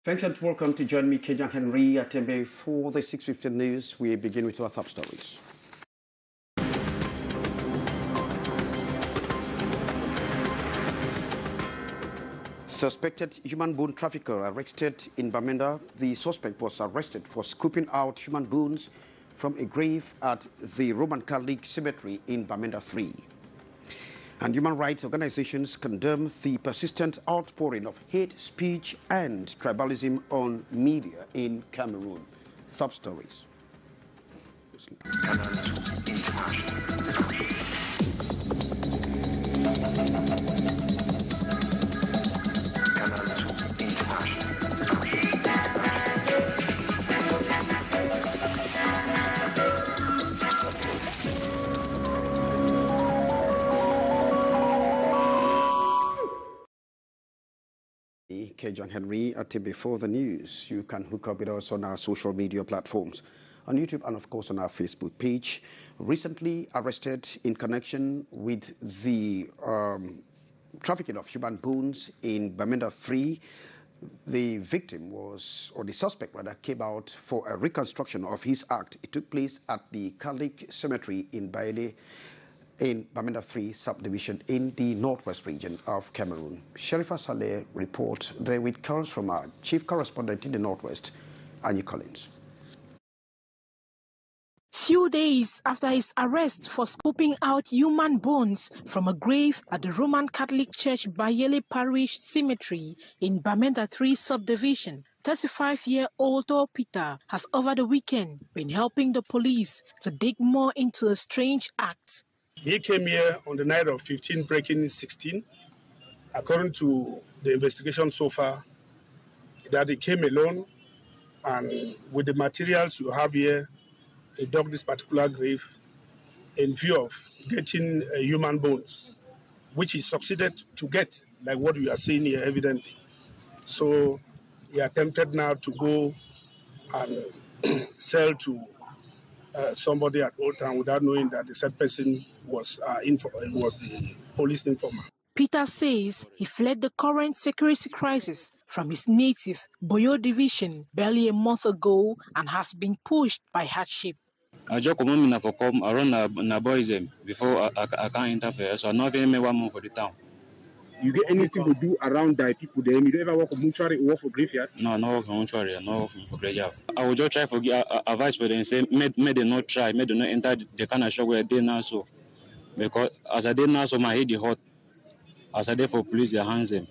Thanks and welcome to join me, Kejang Henry, at MBA for the 6:15 news. We begin with our top stories. Suspected human bone trafficker arrested in Bamenda. The suspect was arrested for scooping out human bones from a grave at the Roman Catholic Cemetery in Bamenda 3. And human rights organizations condemn the persistent outpouring of hate speech and tribalism on media in Cameroon. Top stories. Kejang Henry at Before the News. You can hook up with us on our social media platforms, on YouTube and of course on our Facebook page. Recently arrested in connection with the trafficking of human bones in Bamenda 3, the victim was, or the suspect rather, came out for a reconstruction of his act. It took place at the Catholic Cemetery in Baile, in Bamenda 3 subdivision in the northwest region of Cameroon. Sherifa Saleh reports there with calls from our chief correspondent in the northwest, Annie Collins. Few days after his arrest for scooping out human bones from a grave at the Roman Catholic Church Bayele Parish Cemetery in Bamenda 3 subdivision, 35-year-old Peter has over the weekend been helping the police to dig more into a strange act. He came here on the night of 15, breaking 16. According to the investigation so far, that he came alone and with the materials you have here, he dug this particular grave in view of getting human bones, which he succeeded to get, like what we are seeing here evidently. So he attempted now to go and sell to somebody at Old Town without knowing that the said person was the police informant. Peter says he fled the current security crisis from his native Boyo division barely a month ago and has been pushed by hardship. I just come in for come around na boys before I can interfere, so I'm not even 1 month for the town. You get anything to do around that people there? You don't ever work for mortuary or work for graveyards? No, not work for mortuary, not working for graveyard. I will just try for give advice for them, say, may they not try, may they not enter the kind of shop where they now so. Because as I did now, so my head is hot. As I did for police, their hands them.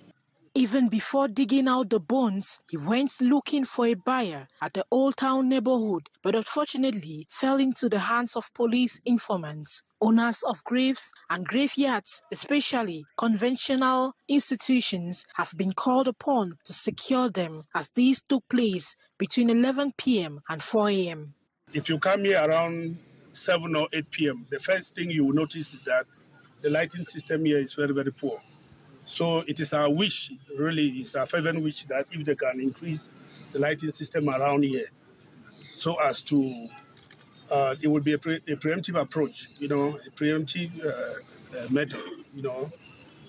Even before digging out the bones, he went looking for a buyer at the Old Town neighborhood, but unfortunately fell into the hands of police informants. Owners of graves and graveyards, especially conventional institutions, have been called upon to secure them as these took place between 11 p.m. and 4 a.m. If you come here around 7 or 8 p.m., the first thing you will notice is that the lighting system here is very, very poor. So it is our wish, really, it's our fervent wish that if they can increase the lighting system around here so as to, it would be a preemptive approach, a preemptive method,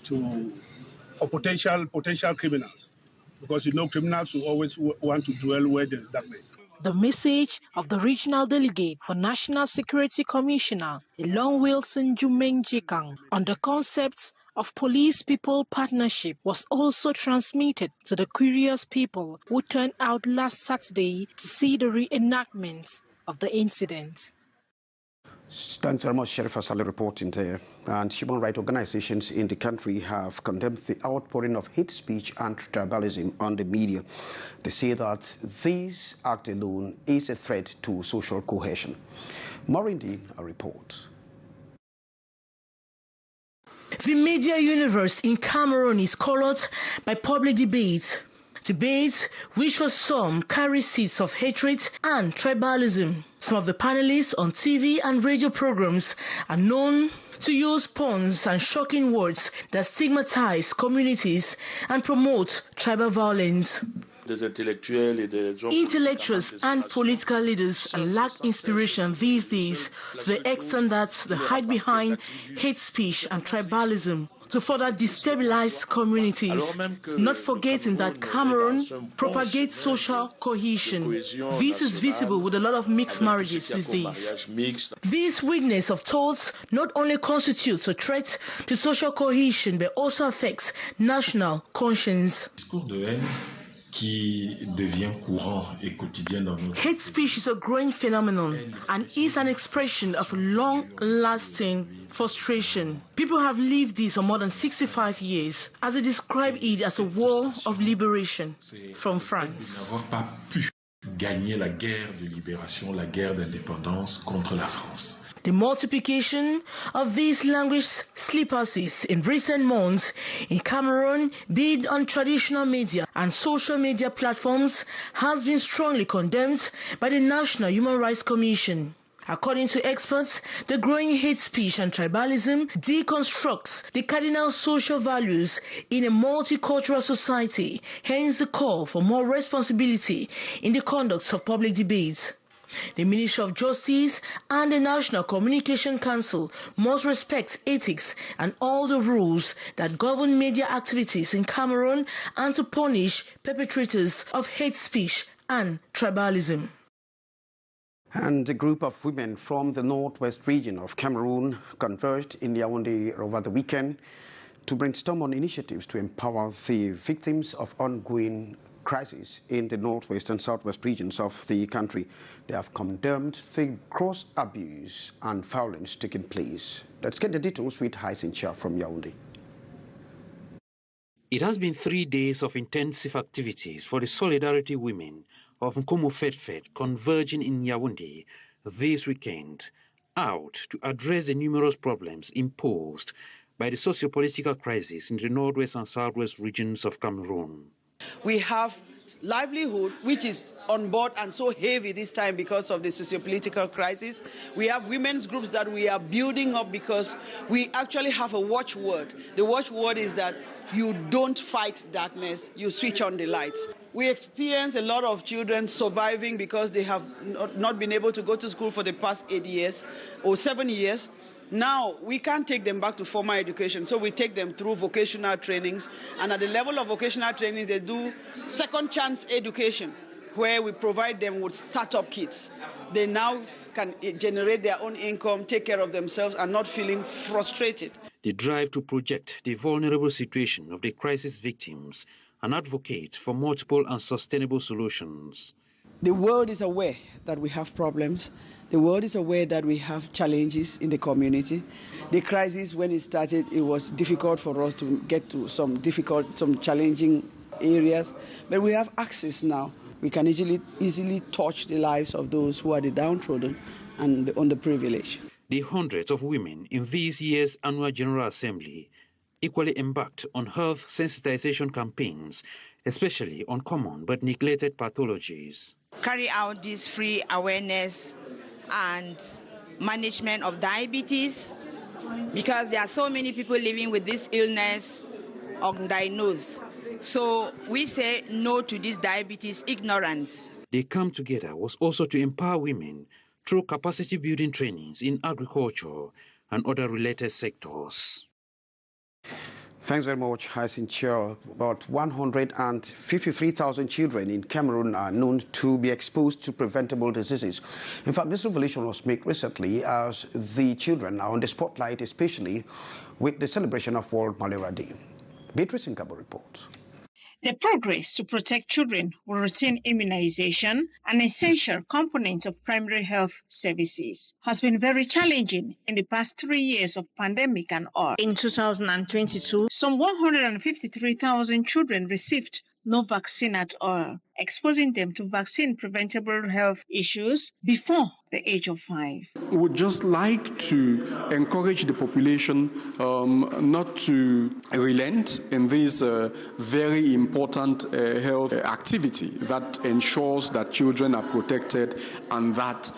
for potential criminals. Because, criminals will always want to dwell where there is darkness. The message of the regional delegate for National Security Commissioner, Elon Wilson Jumeng Jikang, on the concepts of police-people partnership was also transmitted to the curious people who turned out last Saturday to see the reenactment of the incident. Thanks very much, Sherifa Saleh, reporting there. And human rights organizations in the country have condemned the outpouring of hate speech and tribalism on the media. They say that this act alone is a threat to social cohesion. More indeed, a report. The media universe in Cameroon is colored by public debates which for some carry seeds of hatred and tribalism. Some of the panelists on TV and radio programs are known to use puns and shocking words that stigmatize communities and promote tribal violence. Intellectuals and political leaders lack inspiration these days to the extent that they hide behind hate speech and tribalism. to further destabilize communities, not forgetting that Cameroon propagates social cohesion. This is visible with a lot of mixed marriages these days. This weakness of thoughts not only constitutes a threat to social cohesion but also affects national conscience. Hate speech is a growing phenomenon and is an expression of long-lasting frustration. People have lived this for more than 65 years, as they describe it as a war of liberation from France. Gagner la guerre de libération, la guerre d'indépendance contre la France. The multiplication of these language sleephouses in recent months in Cameroon, be it on traditional media and social media platforms, has been strongly condemned by the National Human Rights Commission. According to experts, the growing hate speech and tribalism deconstructs the cardinal social values in a multicultural society, hence the call for more responsibility in the conduct of public debates. The Ministry of Justice and the National Communication Council must respect ethics and all the rules that govern media activities in Cameroon and to punish perpetrators of hate speech and tribalism. And a group of women from the northwest region of Cameroon converged in Yaoundé over the weekend to brainstorm on initiatives to empower the victims of ongoing crisis in the northwest and southwest regions of the country. They have condemned the gross abuse and violence taking place. Let's get the details with Haisincha from Yaoundé. It has been 3 days of intensive activities for the Solidarity Women of Nkomo Fed converging in Yaoundé this weekend, out to address the numerous problems imposed by the socio-political crisis in the northwest and southwest regions of Cameroon. We have livelihood, which is on board and so heavy this time because of the socio-political crisis. We have women's groups that we are building up because we actually have a watchword. The watchword is that you don't fight darkness, you switch on the lights. We experience a lot of children surviving because they have not been able to go to school for the past 8 years or 7 years. Now, we can't take them back to formal education, so we take them through vocational trainings. And at the level of vocational trainings, they do second chance education, where we provide them with startup kits. They now can generate their own income, take care of themselves, and not feeling frustrated. The drive to project the vulnerable situation of the crisis victims and advocate for multiple and sustainable solutions. The world is aware that we have problems. The world is aware that we have challenges in the community. The crisis, when it started, it was difficult for us to get to some challenging areas. But we have access now. We can easily touch the lives of those who are the downtrodden and the underprivileged. The hundreds of women in this year's annual General Assembly equally embarked on health sensitization campaigns, especially on common but neglected pathologies. Carry out this free awareness and management of diabetes, because there are so many people living with this illness undiagnosed. So we say no to this diabetes ignorance. The come together was also to empower women through capacity building trainings in agriculture and other related sectors. Thanks very much, Haisin Chia. About 153,000 children in Cameroon are known to be exposed to preventable diseases. In fact, this revelation was made recently as the children are on the spotlight, especially with the celebration of World Malaria Day. Beatrice Nkabo reports. The progress to protect children with routine immunization, an essential component of primary health services, has been very challenging in the past 3 years of pandemic and all. In 2022, some 153,000 children received no vaccine at all, exposing them to vaccine-preventable health issues before the age of 5. We would just like to encourage the population not to relent in this very important health activity that ensures that children are protected and that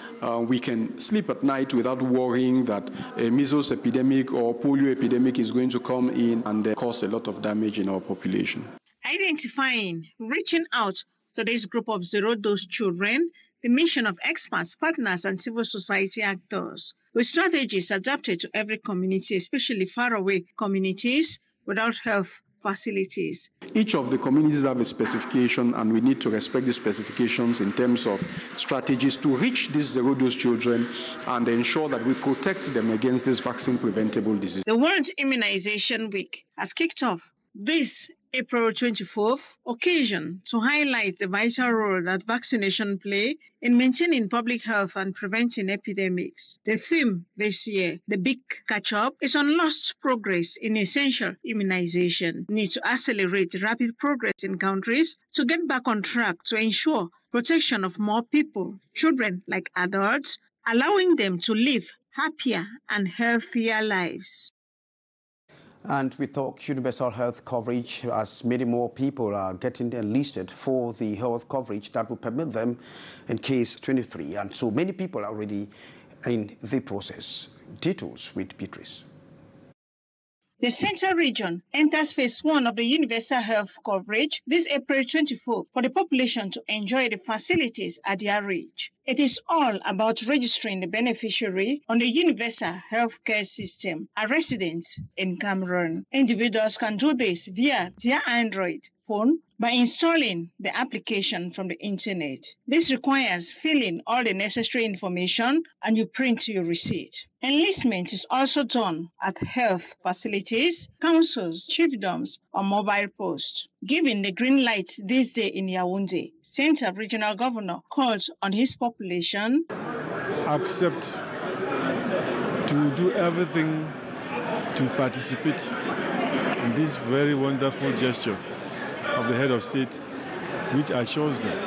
we can sleep at night without worrying that a measles epidemic or polio epidemic is going to come in and cause a lot of damage in our population. Identifying, reaching out to this group of zero-dose children, the mission of experts, partners, and civil society actors, with strategies adapted to every community, especially faraway communities, without health facilities. Each of the communities have a specification, and we need to respect the specifications in terms of strategies to reach these zero-dose children and ensure that we protect them against this vaccine-preventable disease. The World Immunization Week has kicked off this April 24th occasion to highlight the vital role that vaccination play in maintaining public health and preventing epidemics. The theme this year, the big catch-up, is on lost progress in essential immunization. We need to accelerate rapid progress in countries to get back on track to ensure protection of more people, children like adults, allowing them to live happier and healthier lives. And we talk universal health coverage, as many more people are getting enlisted for the health coverage that will permit them in case 23. And so many people are already in the process. Details with Beatrice. The Central Region enters phase 1 of the universal health coverage this April 24th for the population to enjoy the facilities at their reach. It is all about registering the beneficiary on the universal health care system as residents in Cameroon. Individuals can do this via their Android phone by installing the application from the internet. This requires filling all the necessary information and you print your receipt. Enlistment is also done at health facilities, councils, chiefdoms, or mobile posts. Given the green light this day in Yaoundé, Central Regional Governor calls on his population accept to do everything to participate in this very wonderful gesture of the head of state, which assures them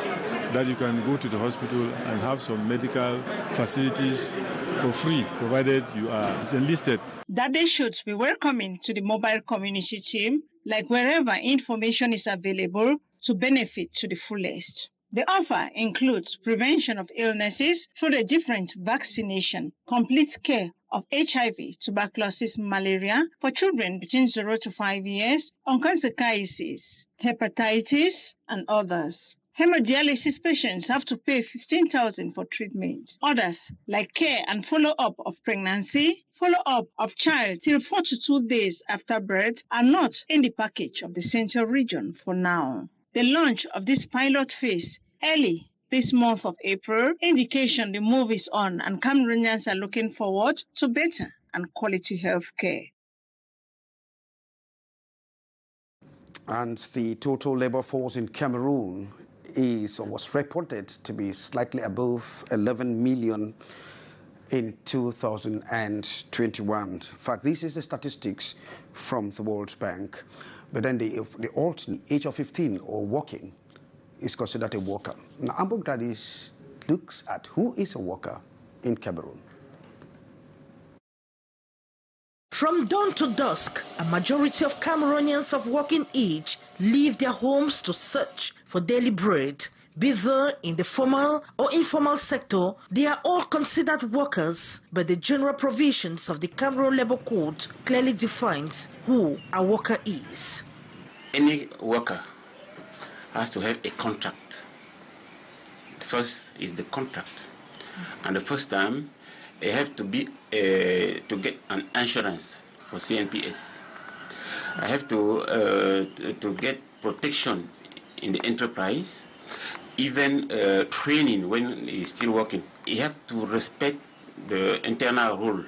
that you can go to the hospital and have some medical facilities for free, provided you are enlisted. That they should be welcoming to the mobile community team, like wherever information is available, to benefit to the fullest. The offer includes prevention of illnesses through the different vaccination, complete care of HIV, tuberculosis, malaria for children between 0 to 5 years, onchocerciasis, hepatitis, and others. Hemodialysis patients have to pay $15,000 for treatment. Others, like care and follow-up of pregnancy, follow-up of child till 42 days after birth, are not in the package of the Central Region for now. The launch of this pilot phase early this month of April, indication the move is on and Cameroonians are looking forward to better and quality health care. And the total labor force in Cameroon was reported to be slightly above 11 million in 2021. In fact, this is the statistics from the World Bank. But then the age of 15 or working is considered a worker. Now, Ambok Gladys looks at who is a worker in Cameroon. From dawn to dusk, a majority of Cameroonians of working age leave their homes to search for daily bread. Be they in the formal or informal sector, they are all considered workers, but the general provisions of the Cameroon Labour Code clearly defines who a worker is. Any worker has to have a contract. The first is the contract. And the first time, they have to be to get an insurance for CNPS. I have to get protection in the enterprise, even training when he's still working. You have to respect the internal rule,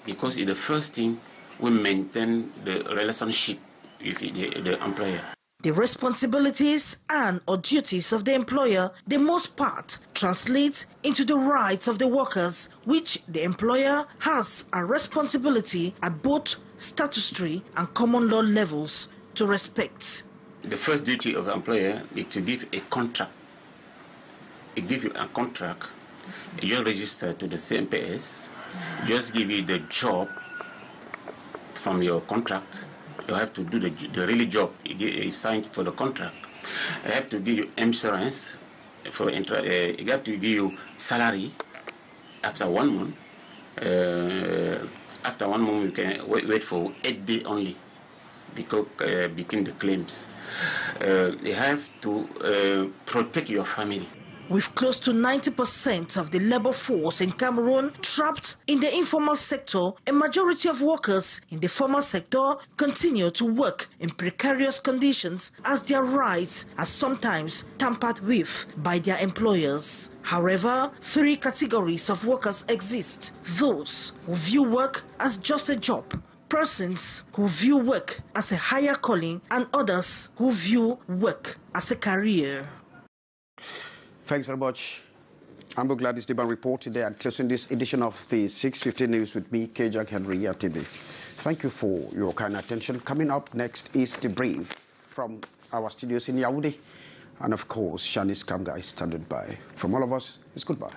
because it's the first thing we maintain the relationship with the employer. The responsibilities and or duties of the employer, the most part, translate into the rights of the workers, which the employer has a responsibility at both statutory and common law levels to respect. The first duty of the employer is to give a contract. It gives you a contract, you register to the CNPS, just give you the job from your contract. You have to do the really job you signed for the contract. I have to give you insurance for you have to give you salary after 1 month. After 1 month, you can wait for 8 days only because between the claims. You have to protect your family. With close to 90% of the labor force in Cameroon trapped in the informal sector, a majority of workers in the formal sector continue to work in precarious conditions as their rights are sometimes tampered with by their employers. However, 3 categories of workers exist: those who view work as just a job, persons who view work as a higher calling, and others who view work as a career. Thanks very much. I'm Gladys Diban reporting there and closing this edition of the 6:50 News with me, Kejang Henry Atibi. Thank you for your kind attention. Coming up next is The Brief from our studios in Yaoundé. And of course, Shanice Kamga is standing by. From all of us, it's goodbye.